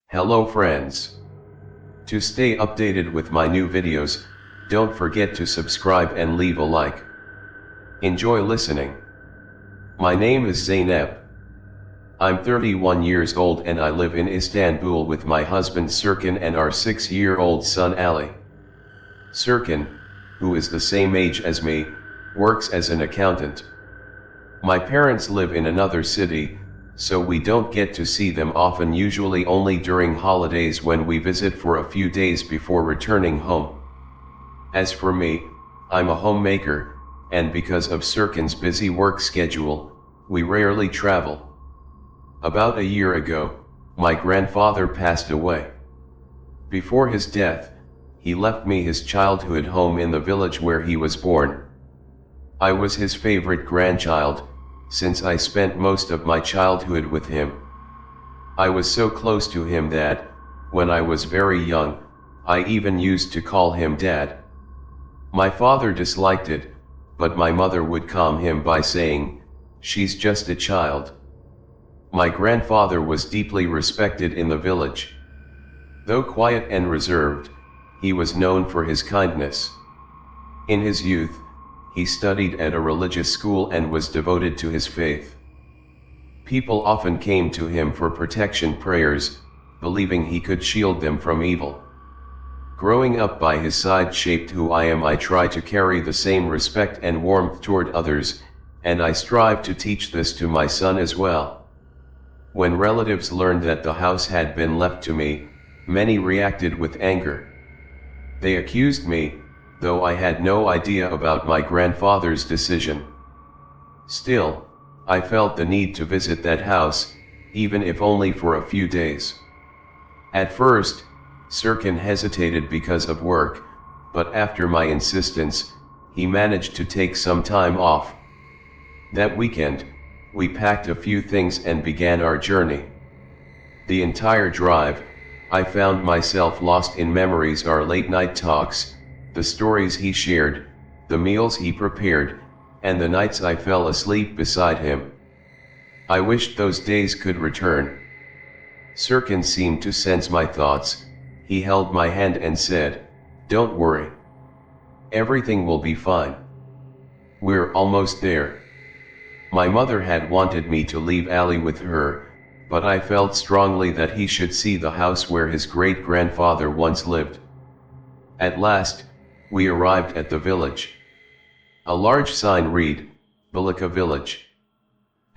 Hello friends. To stay updated with my new videos, don't forget to subscribe and leave a like. Enjoy listening. My name is Zeynep. I'm 31 years old and I live in Istanbul with my husband Serkan and our 6-year-old son Ali. Serkan, who is the same age as me, works as an accountant. My parents live in another city, so we don't get to see them often, usually only during holidays when we visit for a few days before returning home. As for me, I'm a homemaker, and because of Serkan's busy work schedule, we rarely travel. About a year ago, my grandfather passed away. Before his death, he left me his childhood home in the village where he was born. I was his favorite grandchild, since I spent most of my childhood with him. I was so close to him that, when I was very young, I even used to call him Dad. My father disliked it, but my mother would calm him by saying, "She's just a child." My grandfather was deeply respected in the village. Though quiet and reserved, he was known for his kindness. In his youth, he studied at a religious school and was devoted to his faith. People often came to him for protection prayers, believing he could shield them from evil. Growing up by his side shaped who I am. I try to carry the same respect and warmth toward others, and I strive to teach this to my son as well. When relatives learned that the house had been left to me, many reacted with anger. They accused me, though I had no idea about my grandfather's decision. Still, I felt the need to visit that house, even if only for a few days. At first, Serkan hesitated because of work, but after my insistence, he managed to take some time off. That weekend, we packed a few things and began our journey. The entire drive, I found myself lost in memories, our late-night talks, the stories he shared, the meals he prepared, and the nights I fell asleep beside him. I wished those days could return. Serkan seemed to sense my thoughts. He held my hand and said, "Don't worry. Everything will be fine. We're almost there." My mother had wanted me to leave Ali with her, but I felt strongly that he should see the house where his great-grandfather once lived. At last, we arrived at the village. A large sign read, "Balika Village."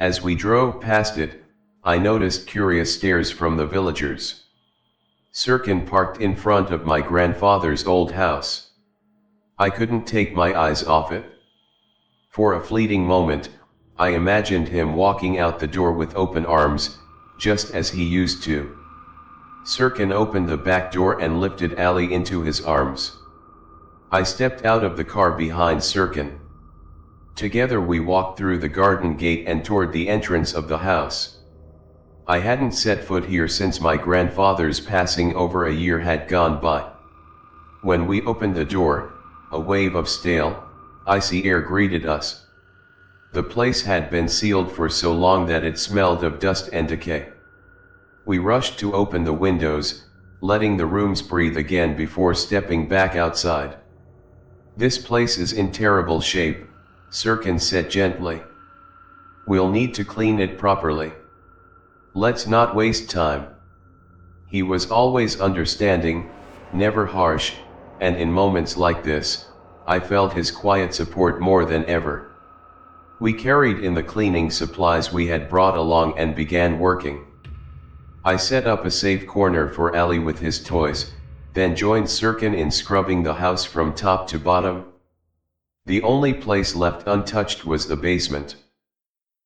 As we drove past it, I noticed curious stares from the villagers. Serkan parked in front of my grandfather's old house. I couldn't take my eyes off it. For a fleeting moment, I imagined him walking out the door with open arms, just as he used to. Serkan opened the back door and lifted Ali into his arms. I stepped out of the car behind Serkan. Together we walked through the garden gate and toward the entrance of the house. I hadn't set foot here since my grandfather's passing. Over a year had gone by. When we opened the door, a wave of stale, icy air greeted us. The place had been sealed for so long that it smelled of dust and decay. We rushed to open the windows, letting the rooms breathe again before stepping back outside. "This place is in terrible shape," Serkan said gently. "We'll need to clean it properly. Let's not waste time." He was always understanding, never harsh, and in moments like this, I felt his quiet support more than ever. We carried in the cleaning supplies we had brought along and began working. I set up a safe corner for Ali with his toys, then joined Serkan in scrubbing the house from top to bottom. The only place left untouched was the basement.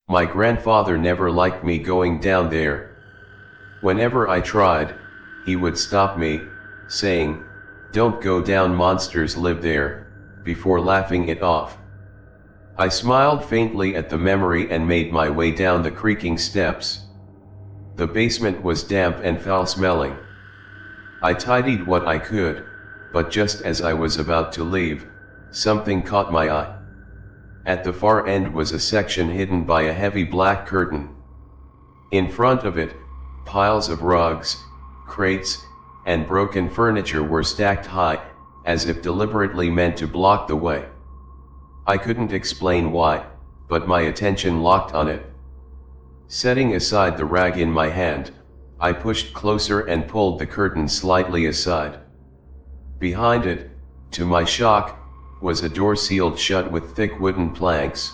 My grandfather never liked me going down there. Whenever I tried, he would stop me, saying, "Don't go down, monsters live there," before laughing it off. I smiled faintly at the memory and made my way down the creaking steps. The basement was damp and foul-smelling. I tidied what I could, but just as I was about to leave, something caught my eye. At the far end was a section hidden by a heavy black curtain. In front of it, piles of rugs, crates, and broken furniture were stacked high, as if deliberately meant to block the way. I couldn't explain why, but my attention locked on it. Setting aside the rag in my hand, I pushed closer and pulled the curtain slightly aside. Behind it, to my shock, was a door sealed shut with thick wooden planks.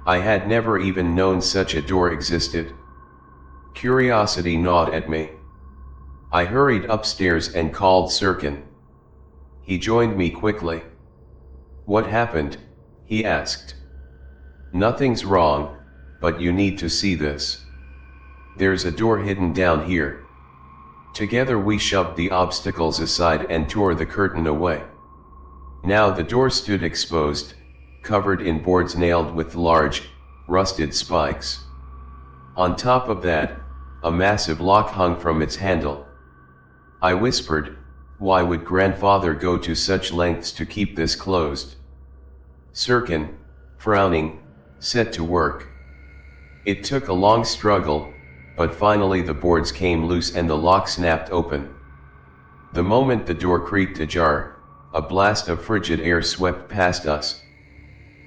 I had never even known such a door existed. Curiosity gnawed at me. I hurried upstairs and called Sirkin. He joined me quickly. "What happened?" he asked. "Nothing's wrong, but you need to see this. There's a door hidden down here." Together we shoved the obstacles aside and tore the curtain away. Now the door stood exposed, covered in boards nailed with large, rusted spikes. On top of that, a massive lock hung from its handle. I whispered, "Why would grandfather go to such lengths to keep this closed?" Sirkin, frowning, set to work. It took a long struggle, but finally the boards came loose and the lock snapped open. The moment the door creaked ajar, a blast of frigid air swept past us.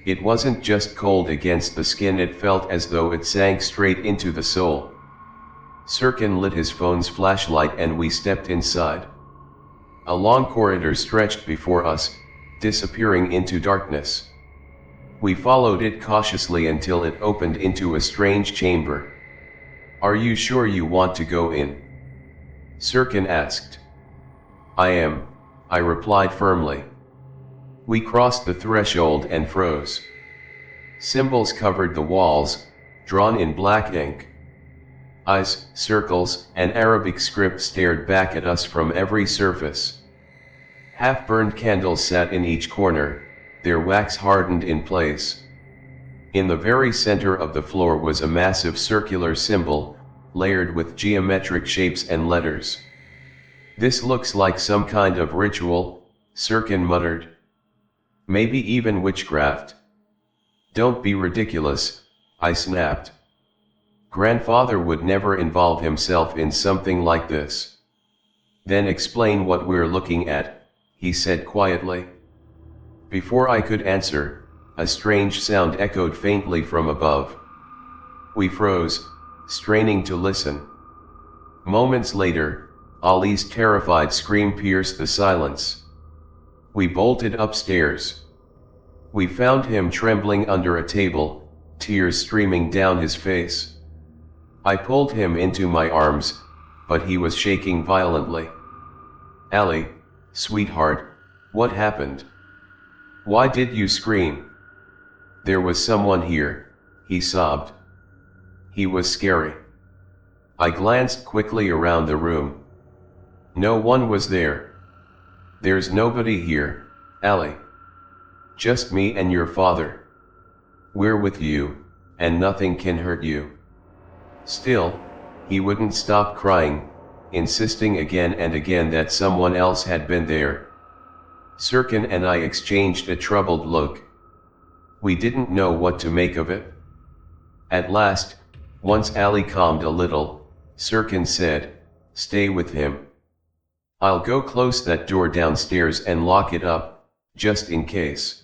It wasn't just cold against the skin, it felt as though it sank straight into the soul. Sirkin lit his phone's flashlight and we stepped inside. A long corridor stretched before us, disappearing into darkness. We followed it cautiously until it opened into a strange chamber. "Are you sure you want to go in?" Sirkin asked. "I am," I replied firmly. We crossed the threshold and froze. Symbols covered the walls, drawn in black ink. Eyes, circles, and Arabic script stared back at us from every surface. Half-burned candles sat in each corner, their wax hardened in place. In the very center of the floor was a massive circular symbol, layered with geometric shapes and letters. "This looks like some kind of ritual," Sirkin muttered. "Maybe even witchcraft." "Don't be ridiculous," I snapped. "Grandfather would never involve himself in something like this." "Then explain what we're looking at," he said quietly. Before I could answer, a strange sound echoed faintly from above. We froze, straining to listen. Moments later, Ali's terrified scream pierced the silence. We bolted upstairs. We found him trembling under a table, tears streaming down his face. I pulled him into my arms, but he was shaking violently. "Ali, sweetheart, what happened? Why did you scream?" "There was someone here," he sobbed. "He was scary." I glanced quickly around the room. No one was there. "There's nobody here, Ali. Just me and your father. We're with you, and nothing can hurt you." Still, he wouldn't stop crying, insisting again and again that someone else had been there. Sirkin and I exchanged a troubled look. We didn't know what to make of it. At last, once Ali calmed a little, Sirkin said, "Stay with him. I'll go close that door downstairs and lock it up, just in case."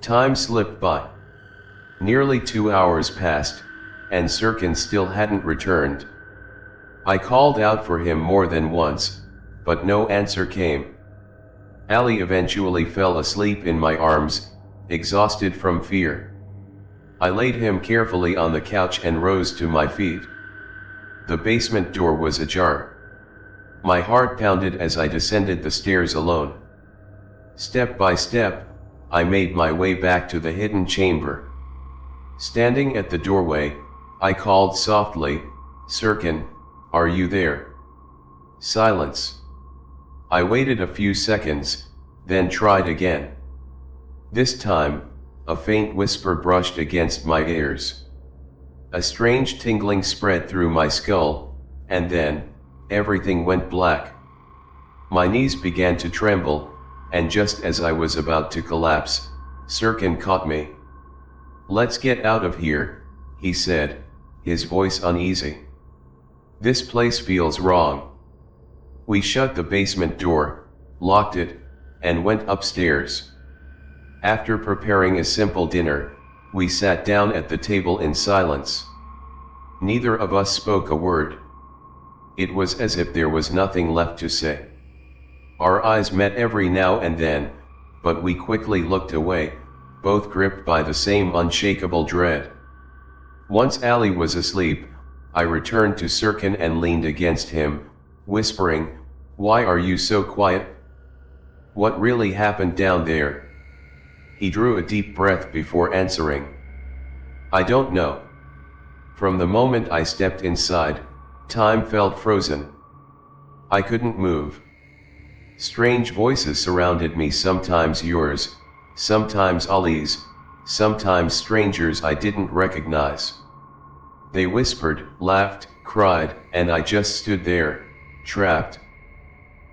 Time slipped by. Nearly 2 hours passed, and Sirkin still hadn't returned. I called out for him more than once, but no answer came. Ali eventually fell asleep in my arms, exhausted from fear. I laid him carefully on the couch and rose to my feet. The basement door was ajar. My heart pounded as I descended the stairs alone. Step by step, I made my way back to the hidden chamber. Standing at the doorway, I called softly, "Sirkin, are you there?" Silence. I waited a few seconds, then tried again. This time, a faint whisper brushed against my ears. A strange tingling spread through my skull, and then, everything went black. My knees began to tremble, and just as I was about to collapse, Sirkin caught me. "Let's get out of here," he said, his voice uneasy. "This place feels wrong." We shut the basement door, locked it, and went upstairs. After preparing a simple dinner, we sat down at the table in silence. Neither of us spoke a word. It was as if there was nothing left to say. Our eyes met every now and then, but we quickly looked away, both gripped by the same unshakable dread. Once Ali was asleep, I returned to Sirkin and leaned against him, whispering, "Why are you so quiet? What really happened down there?" He drew a deep breath before answering. "I don't know. From the moment I stepped inside, time felt frozen. I couldn't move. Strange voices surrounded me, sometimes yours, sometimes Ali's, sometimes strangers I didn't recognize. They whispered, laughed, cried, and I just stood there, trapped.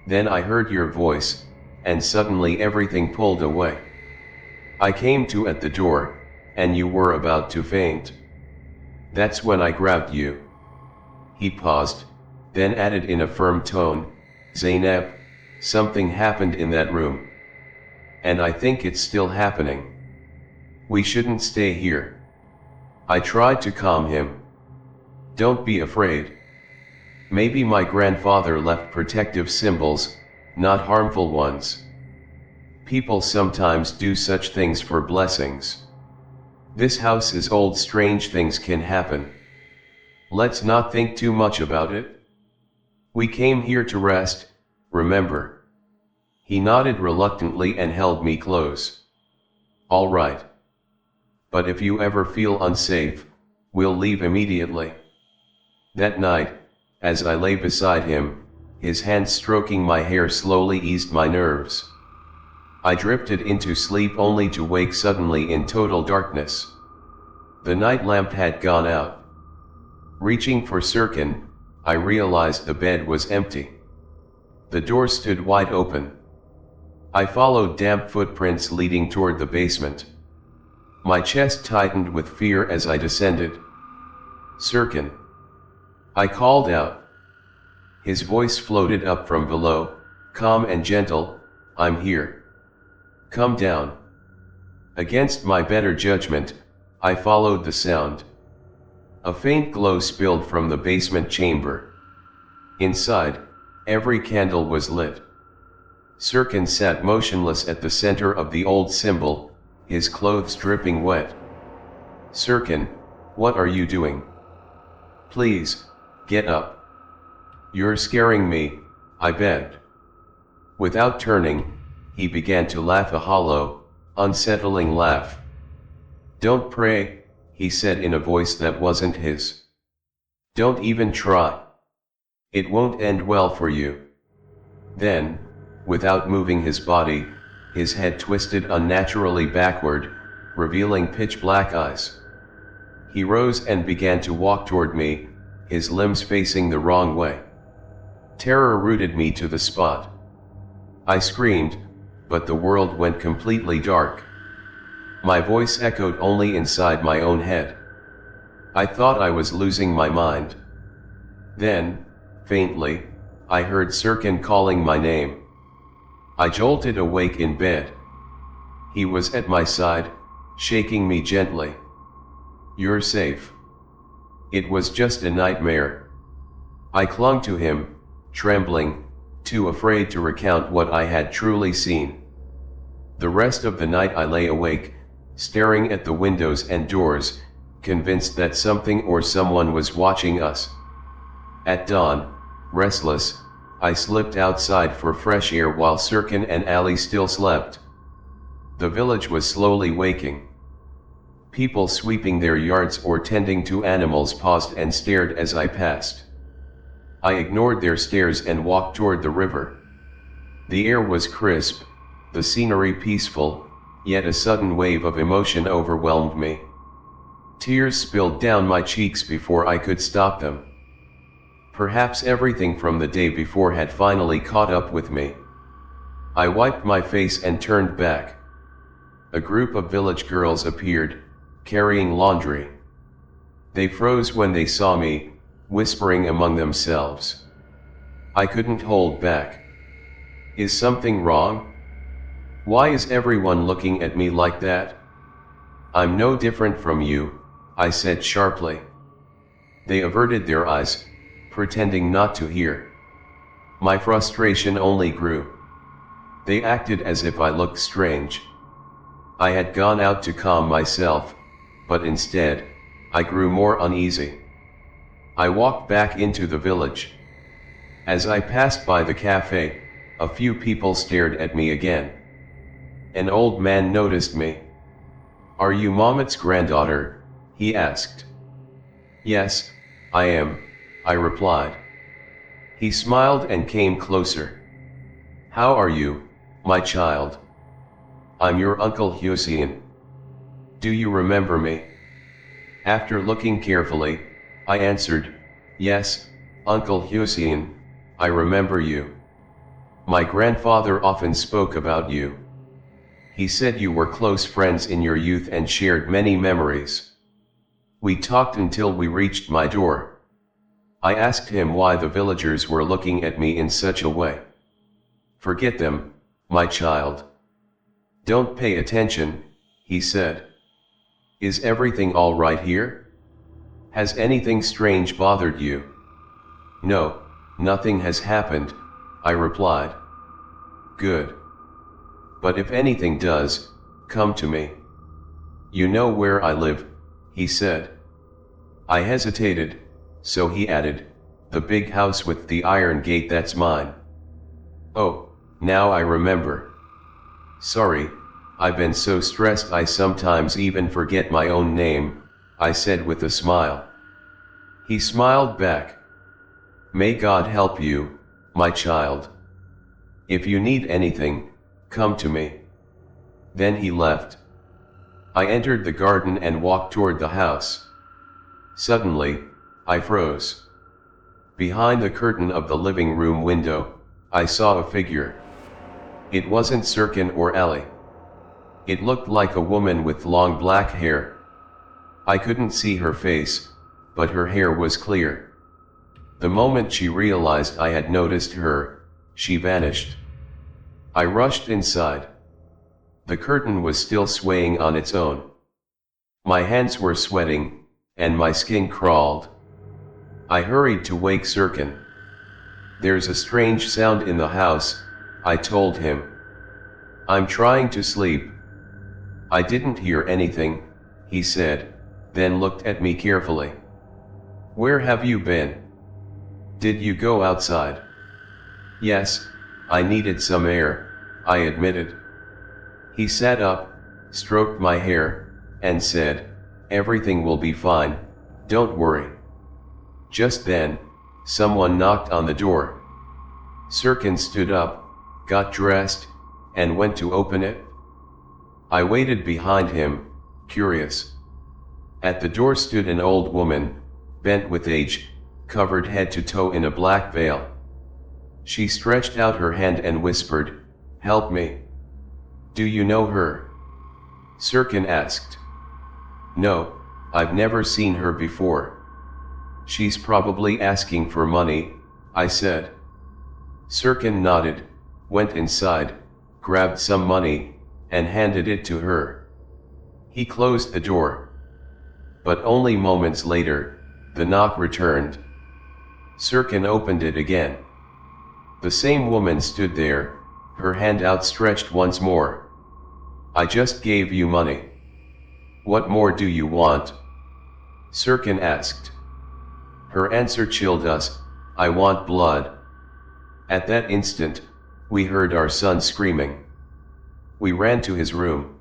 Then I heard your voice, and suddenly everything pulled away. I came to at the door, and you were about to faint. That's when I grabbed you." He paused, then added in a firm tone, "Zeynep, something happened in that room. And I think it's still happening. We shouldn't stay here." I tried to calm him. "Don't be afraid. Maybe my grandfather left protective symbols, not harmful ones. People sometimes do such things for blessings. This house is old, strange things can happen. Let's not think too much about it. We came here to rest, remember." He nodded reluctantly and held me close. "All right. But if you ever feel unsafe, we'll leave immediately." That night, as I lay beside him, his hand stroking my hair slowly eased my nerves. I drifted into sleep only to wake suddenly in total darkness. The night lamp had gone out. Reaching for Sirkin, I realized the bed was empty. The door stood wide open. I followed damp footprints leading toward the basement. My chest tightened with fear as I descended. "Sirkin!" I called out. His voice floated up from below, calm and gentle, "I'm here. Come down." Against my better judgment, I followed the sound. A faint glow spilled from the basement chamber. Inside, every candle was lit. Sirkin sat motionless at the center of the old symbol, his clothes dripping wet. "Sirkin, what are you doing? Please, get up. You're scaring me," I begged. Without turning, he began to laugh, a hollow, unsettling laugh. "Don't pray," he said in a voice that wasn't his. "Don't even try. It won't end well for you." Then, without moving his body, his head twisted unnaturally backward, revealing pitch-black eyes. He rose and began to walk toward me, his limbs facing the wrong way. Terror rooted me to the spot. I screamed, but the world went completely dark. My voice echoed only inside my own head. I thought I was losing my mind. Then, faintly, I heard Sirkin calling my name. I jolted awake in bed. He was at my side, shaking me gently. "You're safe. It was just a nightmare." I clung to him, trembling, too afraid to recount what I had truly seen. The rest of the night I lay awake, staring at the windows and doors, convinced that something or someone was watching us. At dawn, restless, I slipped outside for fresh air while Sirkin and Ali still slept. The village was slowly waking. People sweeping their yards or tending to animals paused and stared as I passed. I ignored their stares and walked toward the river. The air was crisp, the scenery peaceful, yet a sudden wave of emotion overwhelmed me. Tears spilled down my cheeks before I could stop them. Perhaps everything from the day before had finally caught up with me. I wiped my face and turned back. A group of village girls appeared, carrying laundry. They froze when they saw me, whispering among themselves. I couldn't hold back. Is something wrong? Why is everyone looking at me like that? I'm no different from you, I said sharply. They averted their eyes, pretending not to hear. My frustration only grew. They acted as if I looked strange. I had gone out to calm myself, but instead, I grew more uneasy. I walked back into the village. As I passed by the cafe, a few people stared at me again. An old man noticed me. "Are you Mahmud's granddaughter?" he asked. "Yes, I am," I replied. He smiled and came closer. "How are you, my child? I'm your Uncle Hussein. Do you remember me?" After looking carefully, I answered, "Yes, Uncle Hussein, I remember you. My grandfather often spoke about you. He said you were close friends in your youth and shared many memories. We talked until we reached my door. I asked him why the villagers were looking at me in such a way. Forget them, my child. Don't pay attention," he said. "Is everything all right here? Has anything strange bothered you?" "No, nothing has happened," I replied. "Good. But if anything does, come to me. You know where I live," he said. I hesitated, so he added, "The big house with the iron gate, that's mine." "Oh, now I remember. Sorry, I've been so stressed I sometimes even forget my own name," I said with a smile. He smiled back. "May God help you, my child. If you need anything, come to me." Then he left. I entered the garden and walked toward the house. Suddenly, I froze. Behind the curtain of the living room window, I saw a figure. It wasn't Sirkin or Ali. It looked like a woman with long black hair. I couldn't see her face, but her hair was clear. The moment she realized I had noticed her, she vanished. I rushed inside. The curtain was still swaying on its own. My hands were sweating, and my skin crawled. I hurried to wake Sirkin. "There's a strange sound in the house," I told him. "I'm trying to sleep." "I didn't hear anything," he said, then looked at me carefully. "Where have you been? Did you go outside?" "Yes, I needed some air," I admitted. He sat up, stroked my hair, and said, "Everything will be fine, don't worry." Just then, someone knocked on the door. Sirkin stood up, got dressed, and went to open it. I waited behind him, curious. At the door stood an old woman, bent with age, covered head to toe in a black veil. She stretched out her hand and whispered, "Help me." "Do you know her?" Sirkin asked. "No, I've never seen her before." "She's probably asking for money," I said. Sirkin nodded, went inside, grabbed some money, and handed it to her. He closed the door. But only moments later, the knock returned. Sirkin opened it again. The same woman stood there, her hand outstretched once more. "I just gave you money. What more do you want?" Sirkin asked. Her answer chilled us, "I want blood." At that instant, we heard our son screaming. We ran to his room.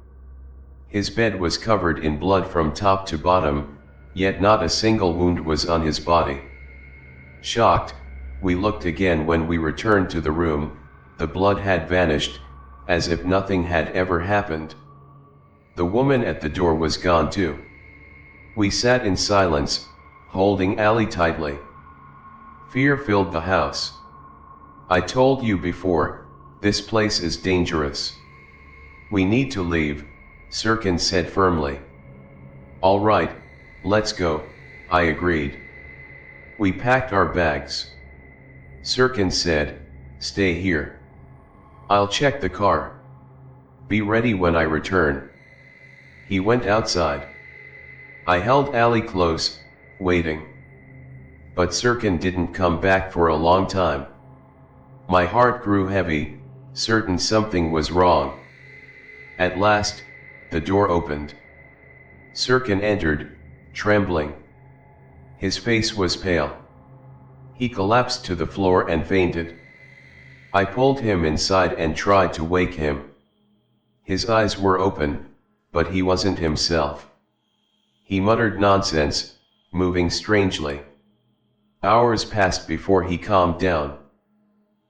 His bed was covered in blood from top to bottom, yet not a single wound was on his body. Shocked, we looked again. When we returned to the room, the blood had vanished, as if nothing had ever happened. The woman at the door was gone too. We sat in silence, holding Ali tightly. Fear filled the house. "I told you before, this place is dangerous. We need to leave," Sirkin said firmly. "All right, let's go," I agreed. We packed our bags. Sirkin said, "Stay here. I'll check the car. Be ready when I return." He went outside. I held Ali close, waiting. But Sirkin didn't come back for a long time. My heart grew heavy, certain something was wrong. At last, the door opened. Sirkin entered, trembling. His face was pale. He collapsed to the floor and fainted. I pulled him inside and tried to wake him. His eyes were open, but he wasn't himself. He muttered nonsense, moving strangely. Hours passed before he calmed down.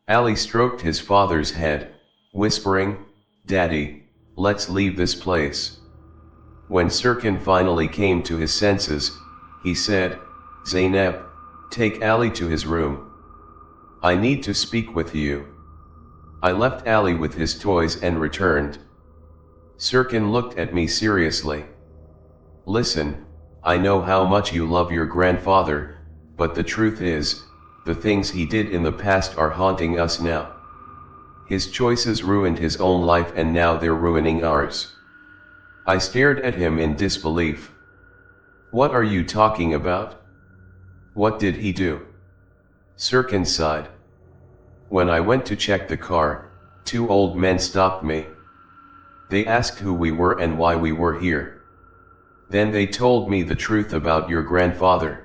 Ali stroked his father's head, whispering, "Daddy, let's leave this place." When Sirkin finally came to his senses, he said, "Zeynep, take Ali to his room. I need to speak with you." I left Ali with his toys and returned. Sirkin looked at me seriously. "Listen, I know how much you love your grandfather, but the truth is, the things he did in the past are haunting us now. His choices ruined his own life and now they're ruining ours." I stared at him in disbelief. "What are you talking about? What did he do?" Sirkin sighed. "When I went to check the car, two old men stopped me. They asked who we were and why we were here. Then they told me the truth about your grandfather.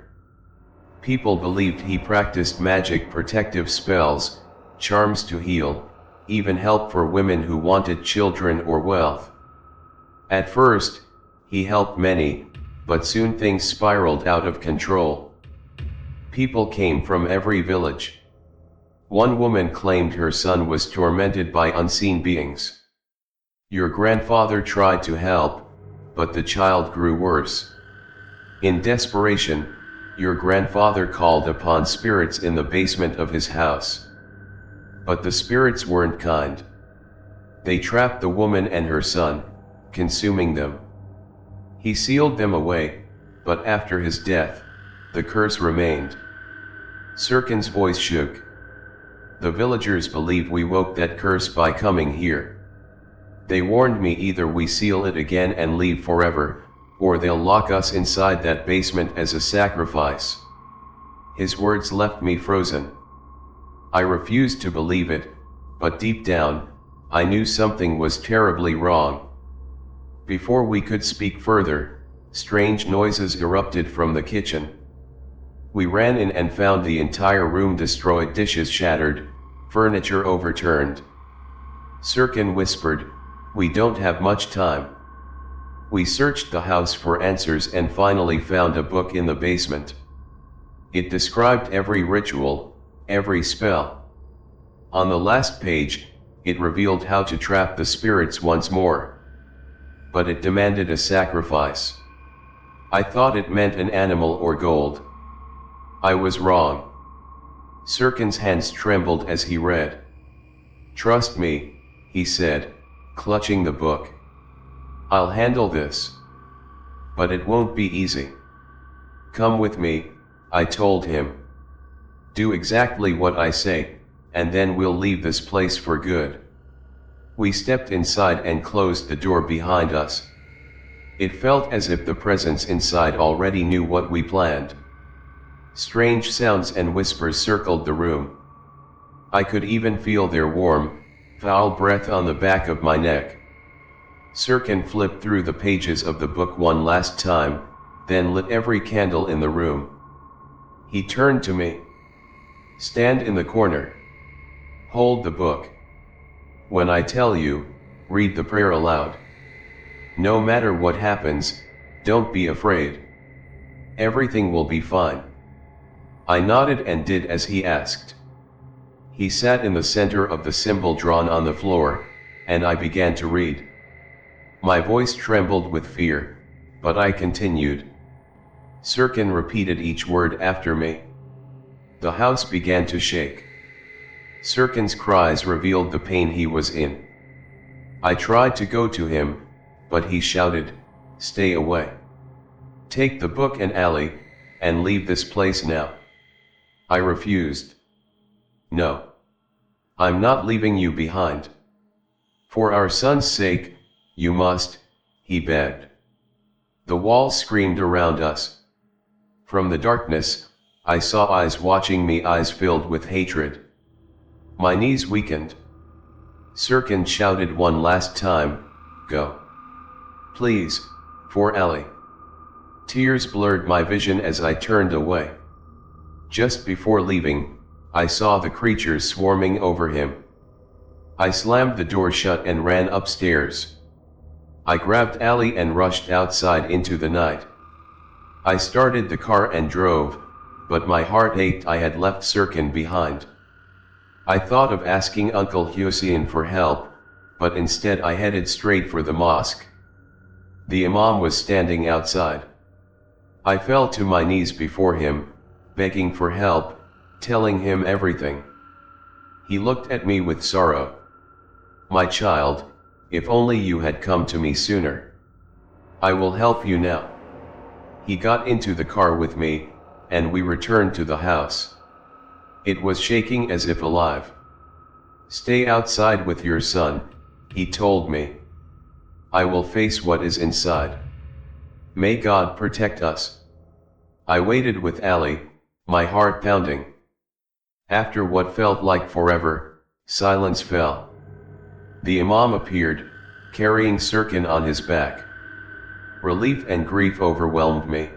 People believed he practiced magic, protective spells, charms to heal, even help for women who wanted children or wealth. At first, he helped many, but soon things spiraled out of control. People came from every village. One woman claimed her son was tormented by unseen beings. Your grandfather tried to help, but the child grew worse. In desperation, your grandfather called upon spirits in the basement of his house. But the spirits weren't kind. They trapped the woman and her son, consuming them. He sealed them away, but after his death, the curse remained." Sirkin's voice shook. "The villagers believe we woke that curse by coming here. They warned me either we seal it again and leave forever, or they'll lock us inside that basement as a sacrifice." His words left me frozen. I refused to believe it, but deep down, I knew something was terribly wrong. Before we could speak further, strange noises erupted from the kitchen. We ran in and found the entire room destroyed, dishes shattered, furniture overturned. Sirkin whispered, "We don't have much time." We searched the house for answers and finally found a book in the basement. It described every ritual, every spell. On the last page, it revealed how to trap the spirits once more. But it demanded a sacrifice. I thought it meant an animal or gold. I was wrong. Sirkin's hands trembled as he read. "Trust me," he said, clutching the book. "I'll handle this. But it won't be easy. Come with me," I told him. "Do exactly what I say, and then we'll leave this place for good." We stepped inside and closed the door behind us. It felt as if the presence inside already knew what we planned. Strange sounds and whispers circled the room. I could even feel their warm, foul breath on the back of my neck. Sirkin flipped through the pages of the book one last time, then lit every candle in the room. He turned to me. "Stand in the corner. Hold the book. When I tell you, read the prayer aloud. No matter what happens, don't be afraid. Everything will be fine." I nodded and did as he asked. He sat in the center of the symbol drawn on the floor, and I began to read. My voice trembled with fear, but I continued. Sirkin repeated each word after me. The house began to shake. Sirkin's cries revealed the pain he was in. I tried to go to him, but he shouted, "Stay away. Take the book and Ali, and leave this place now." I refused. No. I'm not leaving you behind. For our son's sake, you must, he begged. The walls screamed around us. From the darkness, I saw eyes watching me, eyes filled with hatred. My knees weakened. Sirkin shouted one last time, "Go. Please, for Ali." Tears blurred my vision as I turned away. Just before leaving, I saw the creatures swarming over him. I slammed the door shut and ran upstairs. I grabbed Ali and rushed outside into the night. I started the car and drove, but my heart ached. I had left Sirkin behind. I thought of asking Uncle Hussein for help, but instead I headed straight for the mosque. The Imam was standing outside. I fell to my knees before him, begging for help, telling him everything. He looked at me with sorrow. "My child, if only you had come to me sooner. I will help you now." He got into the car with me, and we returned to the house. It was shaking as if alive. "Stay outside with your son," he told me. "I will face what is inside. May God protect us." I waited with Ali, my heart pounding. After what felt like forever, silence fell. The Imam appeared, carrying Sirkin on his back. Relief and grief overwhelmed me.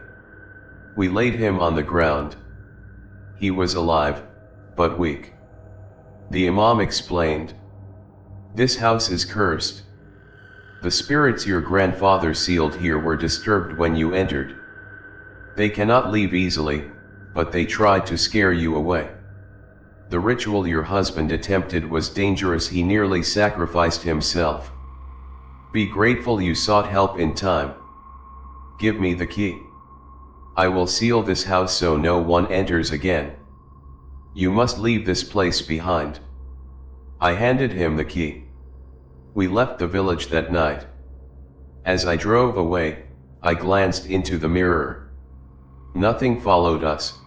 We laid him on the ground. He was alive, but weak. The Imam explained, "This house is cursed. The spirits your grandfather sealed here were disturbed when you entered. They cannot leave easily, but they tried to scare you away. The ritual your husband attempted was dangerous. He nearly sacrificed himself. Be grateful you sought help in time. Give me the key. I will seal this house so no one enters again. You must leave this place behind." I handed him the key. We left the village that night. As I drove away, I glanced into the mirror. Nothing followed us.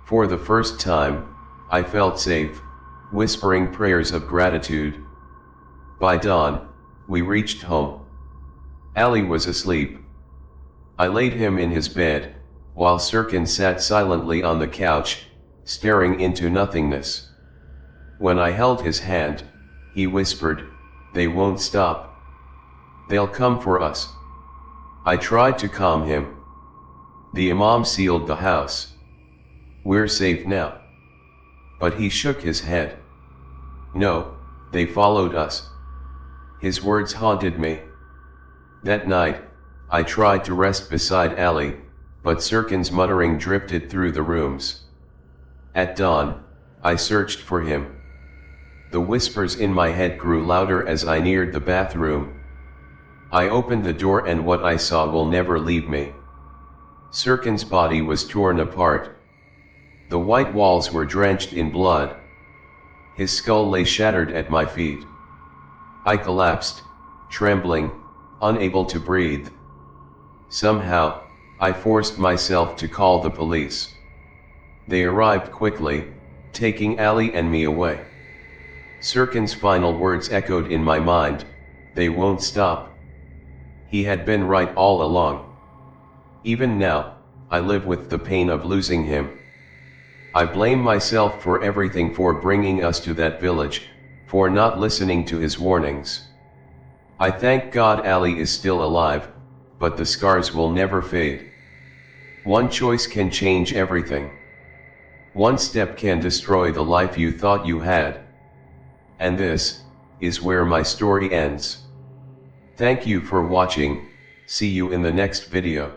For the first time, I felt safe, whispering prayers of gratitude. By dawn, we reached home. Ali was asleep. I laid him in his bed, while Sirkin sat silently on the couch, staring into nothingness. When I held his hand, he whispered, "They won't stop. They'll come for us." I tried to calm him. The Imam sealed the house. "We're safe now." But he shook his head. "No, they followed us." His words haunted me. That night, I tried to rest beside Ali, but Sirkin's muttering drifted through the rooms. At dawn, I searched for him. The whispers in my head grew louder as I neared the bathroom. I opened the door and what I saw will never leave me. Sirkin's body was torn apart. The white walls were drenched in blood. His skull lay shattered at my feet. I collapsed, trembling, unable to breathe. Somehow, I forced myself to call the police. They arrived quickly, taking Ali and me away. Sirkin's final words echoed in my mind, "They won't stop." He had been right all along. Even now, I live with the pain of losing him. I blame myself for everything, for bringing us to that village, for not listening to his warnings. I thank God Ali is still alive, but the scars will never fade. One choice can change everything. One step can destroy the life you thought you had. And this is where my story ends. Thank you for watching. See you in the next video.